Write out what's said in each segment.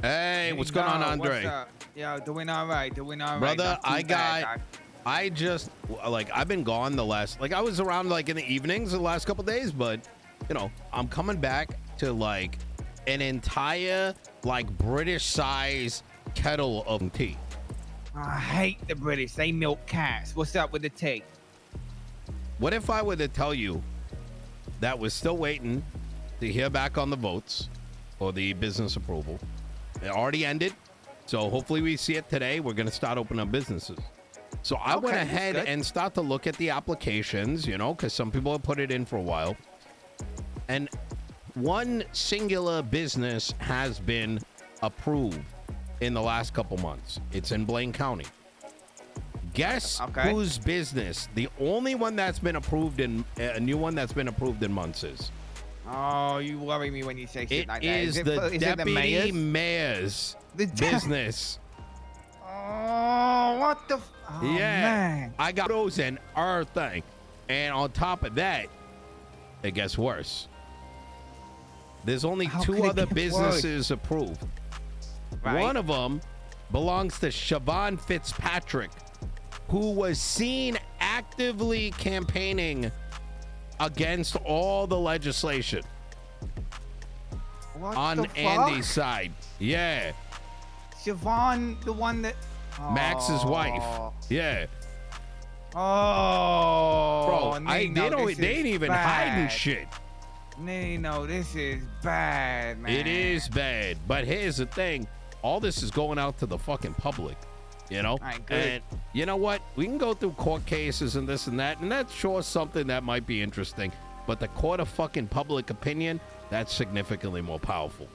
Hey, what's going on, Andre? What's up? Yo, doing all right. Brother, Not too bad, dog. I just, like, I've been gone I was around, like, in the evenings the last couple days, but, you know, I'm coming back to, like, an entire, like, British-size kettle of tea. I hate the British. They milk cats. What's up with the tea? What if I were to tell you that we're still waiting to hear back on the votes for the business approval? It already ended, so hopefully we see it today. We're going to start opening up businesses. So I went ahead and start to look at the applications, you know, because some people have put it in for a while. And one singular business has been approved in the last couple months. It's in Blaine County. Guess whose business? The only one that's been approved in a new one that's been approved in months is. Oh, you worry me when you say shit like that. Is the deputy mayor's business. Oh, what the? Oh, man. I got those and everything. And on top of that, it gets worse. There's only two other businesses approved. Right. One of them belongs to Siobhan Fitzpatrick, who was seen actively campaigning against all the legislation on Andy's side. Yeah. Siobhan, the one that... Max's wife. Yeah. Oh, bro, they ain't even hiding shit. Nino, this is bad, man. It is bad, but here's the thing. All this is going out to the fucking public, you know? And you know what? We can go through court cases and this and that, and that's sure something that might be interesting. But the court of fucking public opinion, that's significantly more powerful.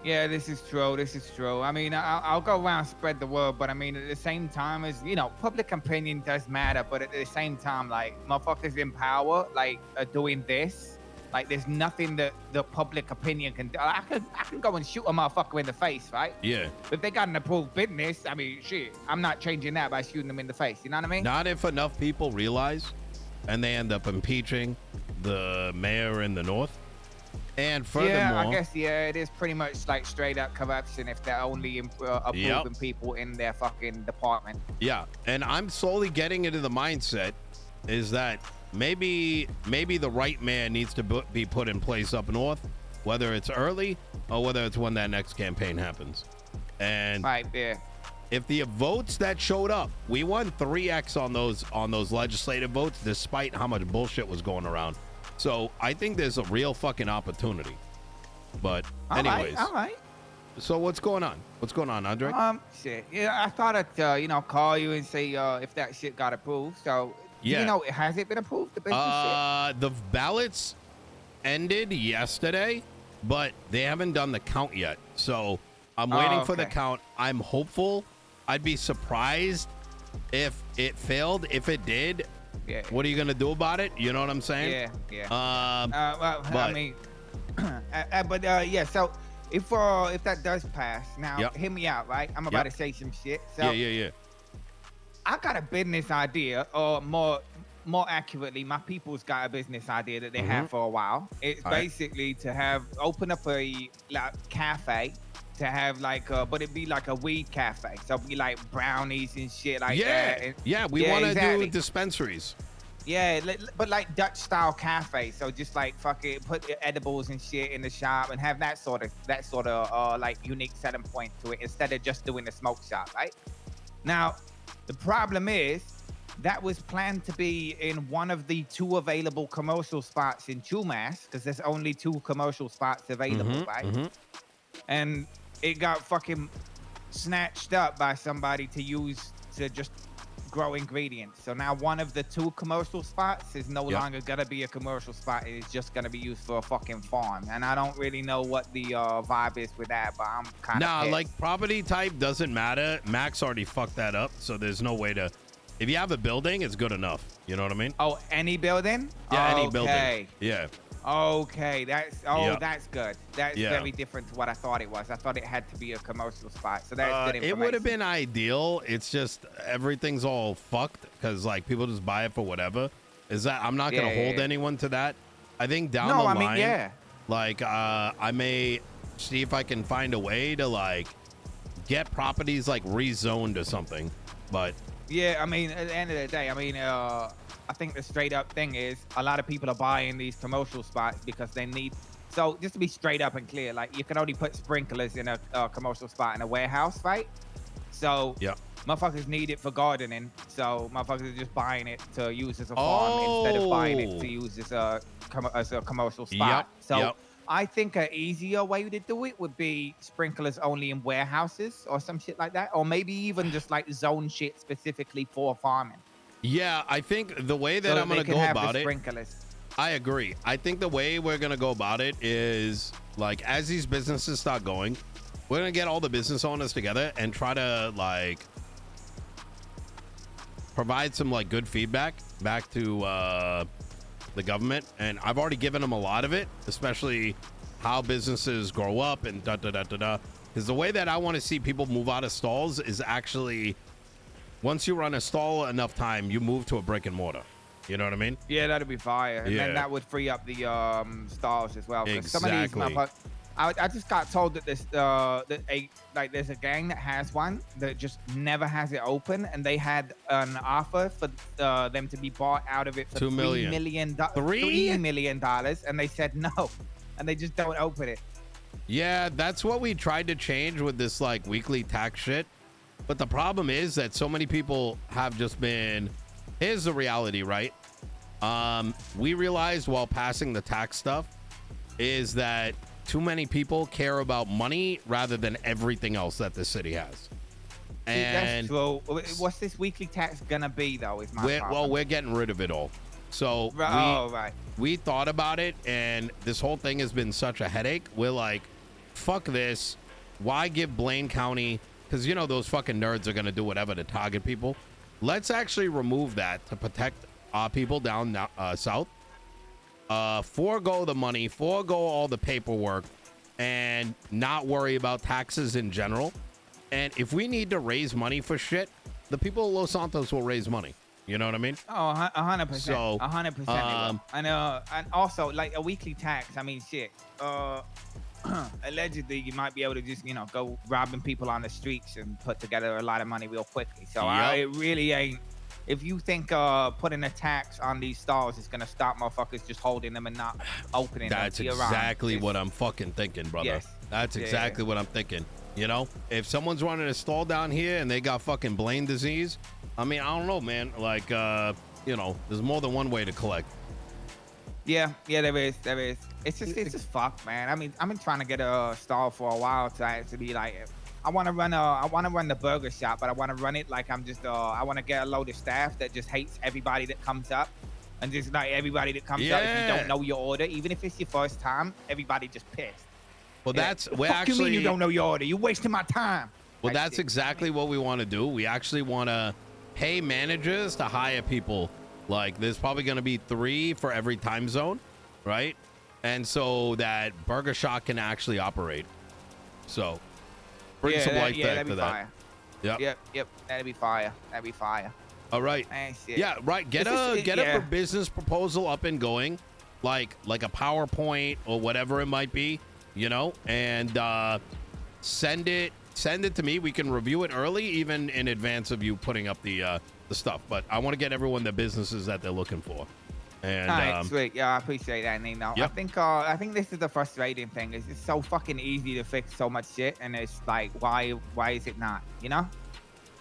Yeah, this is true. This is true. I mean, I'll go around spread the word, but I mean, at the same time, as you know, public opinion does matter. But at the same time, like motherfuckers in power, like are doing this. Like, there's nothing that the public opinion can do. I can go and shoot a motherfucker in the face, right? Yeah. If they got an approved business, I mean, shit, I'm not changing that by shooting them in the face. You know what I mean? Not if enough people realize, and they end up impeaching the mayor in the north. And furthermore, yeah, I guess it is pretty much like straight up corruption if they're only approving people in their fucking department. Yeah, and I'm slowly getting into the mindset is that maybe the right man needs to be put in place up north, whether it's early or whether it's when that next campaign happens. And right there, if the votes that showed up, we won 3x on those legislative votes, despite how much bullshit was going around. So I think there's a real fucking opportunity. But anyways, all right. So what's going on? What's going on, Andre? Shit. Yeah, I thought I'd call you and say if that shit got approved. So. Yeah. You know, has it been approved? The ballots ended yesterday, but they haven't done the count yet. So I'm waiting for the count. I'm hopeful. I'd be surprised if it failed. If it did, what are you going to do about it? You know what I'm saying? Yeah. I mean, so if that does pass, now hear me out, right? I'm about to say some shit. So Yeah. I got a business idea, or more accurately, my people's got a business idea that they have for a while. It's basically to open up a cafe, to have but it'd be like a weed cafe. So it'd be like brownies and shit like that. And, we want to do dispensaries. Yeah, but like Dutch style cafe. So just like fucking put edibles and shit in the shop and have that sort of like unique selling point to it instead of just doing a smoke shop, right? Now, the problem is that was planned to be in one of the 2 available commercial spots in Chumash, because there's only 2 commercial spots available, right? And it got fucking snatched up by somebody to use to just grow ingredients. So now one of the 2 commercial spots is no longer gonna be a commercial spot. It's just gonna be used for a fucking farm. And I don't really know what the vibe is with that, but I'm kind of pissed. Like property type doesn't matter. Max already fucked that up, so there's no way to. If you have a building, it's good enough. You know what I mean? Oh, any building? Yeah, any building. Yeah. Okay, that's good. That's very different to what I thought it was. I thought it had to be a commercial spot. So that's good information. It would have been ideal. It's just everything's all fucked because like people just buy it for whatever. Is that I'm not gonna hold anyone to that. I think down the line, like I may see if I can find a way to like get properties like rezoned or something. But yeah, I mean, at the end of the day, I mean, I think the straight up thing is a lot of people are buying these commercial spots because they need. So just to be straight up and clear, like you can only put sprinklers in a commercial spot in a warehouse, right? So yeah. motherfuckers need it for gardening. So motherfuckers are just buying it to use as a farm instead of buying it to use as a commercial spot. So I think an easier way to do it would be sprinklers only in warehouses or some shit like that, or maybe even just like zone shit specifically for farming. Yeah, I think the way that So I'm gonna go about it. Sprinklers. I agree. I think the way we're gonna go about it is like as these businesses start going, we're gonna get all the business owners together and try to like provide some like good feedback back to the government. And I've already given them a lot of it, especially how businesses grow up and da da da da da. Because the way that I want to see people move out of stalls is actually once you run a stall enough time, you move to a brick and mortar. You know what I mean? Yeah, that'd be fire. And then that would free up the stalls as well. Exactly. Some of these motherfuckers, I just got told that there's a gang that has one that just never has it open, and they had an offer for them to be bought out of it for $3 million. $3 million, and they said no, and they just don't open it. Yeah, that's what we tried to change with this like weekly tax shit. But the problem is that so many people have just been. Here's the reality, right? We realized while passing the tax stuff is that too many people care about money rather than everything else that the city has. And well, what's this weekly tax gonna be though? Is my problem. Well, we're getting rid of it all. So we thought about it, and this whole thing has been such a headache. We're like, fuck this. Why give Blaine County? Because you know those fucking nerds are gonna do whatever to target people. Let's actually remove that to protect our people down south. Forego the money, forego all the paperwork, and not worry about taxes in general. And if we need to raise money for shit, the people of Los Santos will raise money. You know what I mean? Oh, 100%. So, 100%. And also like a weekly tax. I mean, shit. Allegedly, you might be able to just, go robbing people on the streets and put together a lot of money real quickly. So it really ain't. If you think putting a tax on these stalls is gonna stop motherfuckers just holding them and not opening them, that's exactly what I'm fucking thinking, brother. Yes. That's exactly what I'm thinking. You know, if someone's running a stall down here and they got fucking Blaine disease, I mean, I don't know, man. Like, there's more than one way to collect. Yeah, there is. It's just fucked, man. I mean, I've been trying to get a stall for a while to be like, I want to run the burger shop, but I want to run it like I'm just I want to get a load of staff that just hates everybody that comes up, and just like everybody that comes up, if you don't know your order, even if it's your first time, everybody just pissed. Well, you mean you don't know your order? You're wasting my time. Well, that's exactly what we want to do. We actually want to pay managers to hire people. Like, there's probably going to be 3 for every time zone, right? And so that Burger Shop can actually operate. So, bring some life back to that. Yep. That'd be fire. All right. Yeah, right. Get a business proposal up and going, like a PowerPoint or whatever it might be, and send it to me. We can review it early, even in advance of you putting up the stuff. But I want to get everyone the businesses that they're looking for. And all right, sweet. Yeah, I appreciate that, Nino. Yep. I think this is the frustrating thing. It's just so fucking easy to fix so much shit, and it's like, why is it not?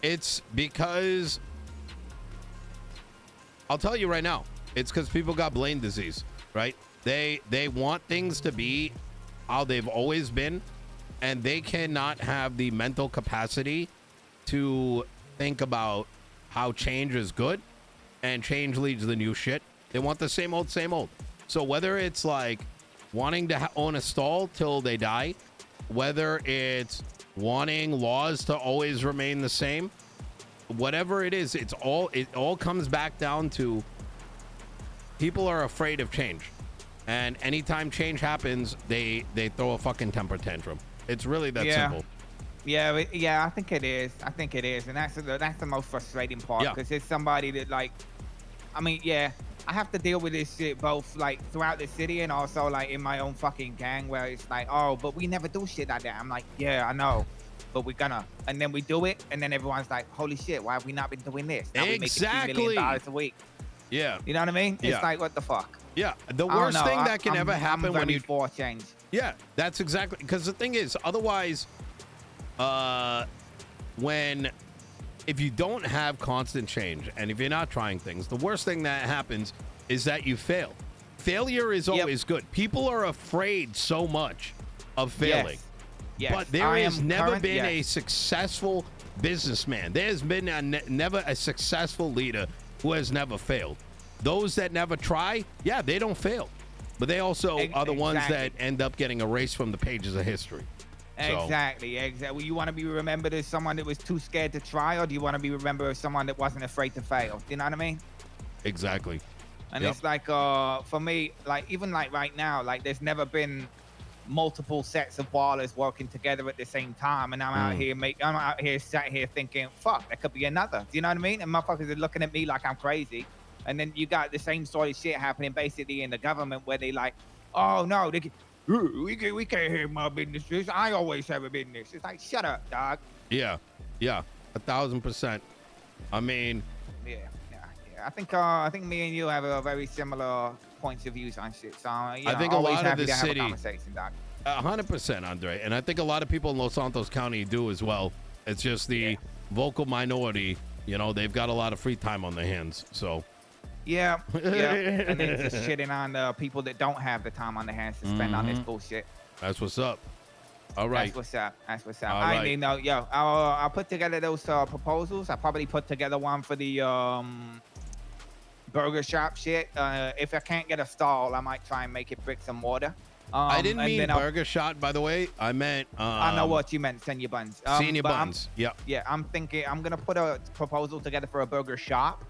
It's because I'll tell you right now. It's because people got Blaine disease, right? They want things to be how they've always been, and they cannot have the mental capacity to think about how change is good, and change leads to the new shit. They want the same old. So whether it's like wanting to own a stall till they die, whether it's wanting laws to always remain the same, whatever it is, it all comes back down to people are afraid of change. And anytime change happens, they throw a fucking temper tantrum. It's really that simple. Yeah, I think it is. And that's the most frustrating part, because it's somebody that, like, I mean, I have to deal with this shit both like throughout the city and also like in my own fucking gang where it's like, oh, but we never do shit like that. I'm like, yeah, I know, but we're gonna. And then we do it, and then everyone's like, holy shit, why have we not been doing this? Now we making $2 million a week. Yeah. You know what I mean? Yeah. It's like, what the fuck? Yeah. The I don't worst know. thing that can ever happen I'm when very you for change. Yeah, that's exactly because the thing is, otherwise, if you don't have constant change and if you're not trying things, the worst thing that happens is that you fail. Failure is always good. People are afraid so much of failing. Yes. But there has never been a successful businessman. There's been never a successful leader who has never failed. Those that never try, yeah, they don't fail. But they also are the ones that end up getting erased from the pages of history. Exactly. You want to be remembered as someone that was too scared to try, or do you want to be remembered as someone that wasn't afraid to fail? Do you know what I mean? Exactly. And it's like, for me, like even like right now, like there's never been multiple sets of ballers working together at the same time, and I'm out here sat here thinking, fuck, there could be another. Do you know what I mean? And motherfuckers are looking at me like I'm crazy. And then you got the same sort of shit happening basically in the government where they like, oh no, we can't have my businesses. I always have a business. It's like, shut up, dog. Yeah, 1,000%. I mean, yeah. I think me and you have a very similar points of views on shit. So I think a lot of the city, 100%, Andre, and I think a lot of people in Los Santos County do as well. It's just the vocal minority. You know, they've got a lot of free time on their hands, so. Yeah, and then just shitting on the people that don't have the time on their hands to spend on this bullshit. That's what's up. All right. That's what's up. All I right. mean, I'll put together those proposals. I'll probably put together one for the burger shop shit. If I can't get a stall, I might try and make it bricks and mortar. I didn't mean burger shot, by the way. I meant. I know what you meant, senior buns. Senior buns. Yeah. I'm thinking I'm gonna put a proposal together for a burger shop.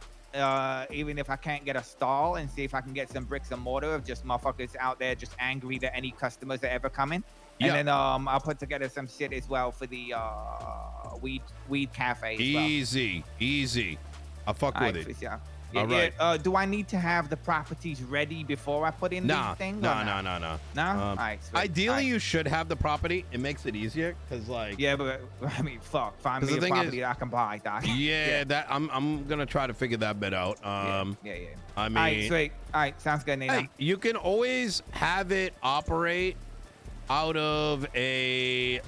Even if I can't get a stall, and see if I can get some bricks and mortar of just motherfuckers out there just angry that any customers that ever come in. And then I'll put together some shit as well for the weed cafe as well. Easy. I'll fuck with it. Yeah. All right. Do I need to have the properties ready before I put in these things? No. No? All right, sweet. Ideally, you should have the property. It makes it easier because, like. Yeah, but I mean, fuck. Find me a property that I can buy, doc. Yeah, that I'm gonna try to figure that bit out. Yeah. I mean. All right, sweet. All right, sounds good, Nino. Hey, you can always have it operate out of a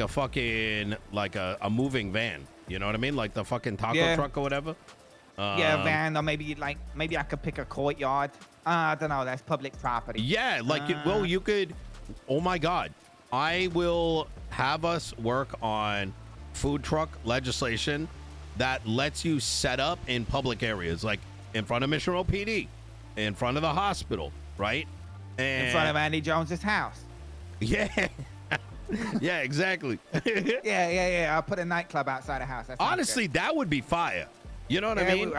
fucking a moving van. You know what I mean? Like the fucking taco truck or whatever. Yeah, van, or maybe I could pick a courtyard. I don't know. That's public property. Yeah, you could. Oh my God, I will have us work on food truck legislation that lets you set up in public areas, like in front of Mission Road PD, in front of the hospital, right? And in front of Andy Jones's house. Yeah. Yeah, exactly. Yeah. I'll put a nightclub outside the house. Honestly, that would be fire. You know what I mean?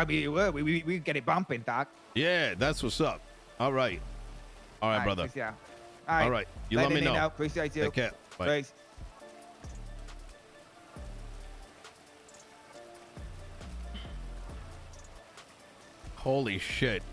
We get it bumping, doc. Yeah, that's what's up. All right, brother. Yeah. All right. You let me know. Appreciate you. Take care. Bye. Peace. Holy shit.